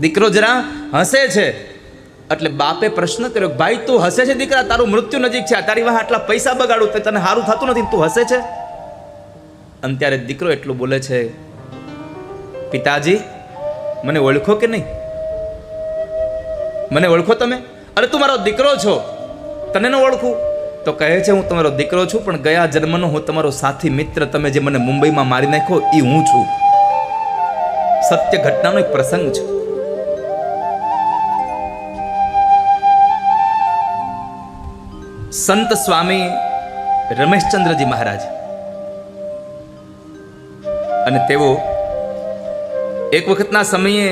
દીકરો જરા હસે છે એટલે બાપે પ્રશ્ન કર્યો, ભાઈ તું હસે છે દીકરા, તારું મૃત્યુ નજીક છે, તારી વાહ આટલા પૈસા બગાડું તો તને સારું થતું નથી, તું હસે છે? અને ત્યારે દીકરો એટલું બોલે છે, પિતાજી મને ઓળખો કે નહીં? મને ઓળખો તમે? અરે તું મારો દીકરો છો, તને ન ઓળખું? તો કહે છે, હું તમારો દીકરો છું, પણ ગયા જન્મનો હું તમારો સાથી મિત્ર, તમે જે મને મુંબઈમાં મારી નાખ્યો એ હું છું. સત્ય ઘટનાનો એક પ્રસંગ છે. સંત સ્વામી રમેશચંદ્રજી મહારાજ અને તેઓ એક વખતના સમયે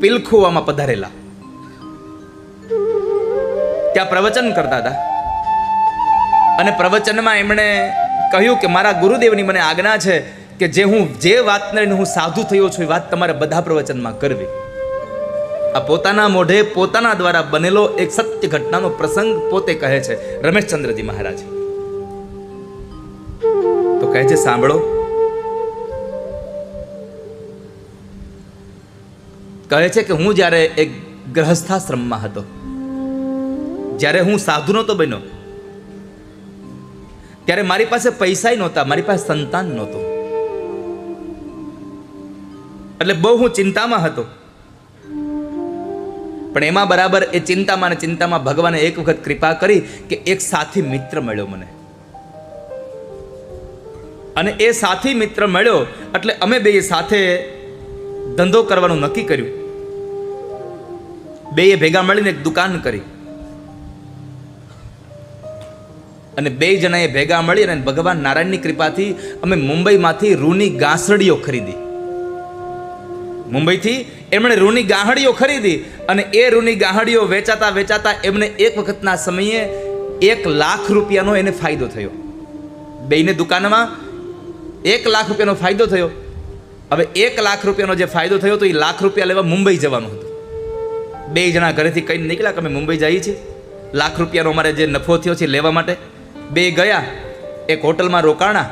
પિલખુવામાં પધારેલા. ત્યાં પ્રવચન કરતા હતા અને પ્રવચનમાં એમણે કહ્યું કે મારા ગુરુદેવની મને આજ્ઞા છે કે જે વાતને હું સાધુ થયો છું એ વાત તમારે બધા પ્રવચનમાં કરવી. આ પોતાના મોઢે પોતાના દ્વારા બનેલો એક સત્ય ઘટનાનો પ્રસંગ પોતે કહે છે રમેશચંદ્રજી મહારાજ. તો કહે છે, સાંભળો. કહે છે કે હું જ્યારે એક ગ્રહસ્થાશ્રમમાં હતો, જ્યારે હું સાધુ નહોતો બન્યો, ત્યારે મારી પાસે પૈસા નહોતા, મારી પાસે સંતાન નહોતું, એટલે બહુ હું ચિંતામાં હતો. પણ એમાં બરાબર એ ચિંતામાં ભગવાને એક વખત કૃપા કરી કે એક સાથી મિત્ર મળ્યો મને. અને એ સાથી મિત્ર મળ્યો એટલે અમે બે સાથે ધંધો કરવાનું નક્કી કર્યું. બેએ ભેગા મળીને એક દુકાન કરી અને બે જણાએ ભેગા મળી અને ભગવાન નારાયણની કૃપાથી અમે મુંબઈમાંથી રૂની ગાંસડીઓ ખરીદી. મુંબઈથી એમણે રૂની ગાંહડીઓ ખરીદી અને એ રૂની ગાંહડીઓ વેચાતા એમને એક વખતના સમયે 1 લાખ રૂપિયાનો એને ફાયદો થયો. બેયને દુકાનમાં 1 લાખ રૂપિયાનો ફાયદો થયો. હવે 1 લાખ રૂપિયાનો જે ફાયદો થયો તો એ લાખ રૂપિયા લેવા મુંબઈ જવાનું હતું. બે જણા ઘરેથી કઈ નીકળ્યા કે અમે મુંબઈ જઈએ છીએ, લાખ રૂપિયાનો અમારે જે નફો થયો છે લેવા માટે. બે ગયા, એક હોટલમાં રોકાણા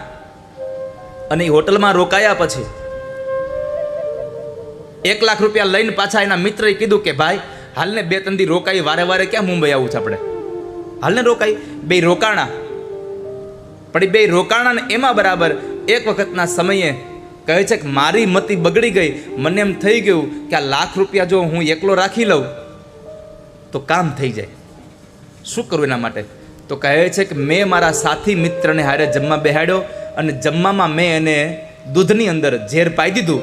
અને એ હોટલમાં રોકાયા પછી 1 લાખ રૂપિયા લઈને પાછા એના મિત્રએ કીધું કે ભાઈ હાલને 2-3 દી રોકાઈ, વારે ક્યાં મુંબઈ આવું છે આપણે, હાલને રોકાઈ. બે રોકાણા, પણ બે રોકાણા ને એમાં બરાબર એક વખતના સમયે કહે છે કે મારી મતિ બગડી ગઈ. મને એમ થઈ ગયું કે આ લાખ રૂપિયા જો હું એકલો રાખી લઉં તો કામ થઈ જાય, શું કરું એના માટે? તો કહે છે કે મેં મારા સાથી મિત્રને હારે જમવા બેહાડ્યો અને જમવામાં મેં એને દૂધની અંદર ઝેર પાઈ દીધું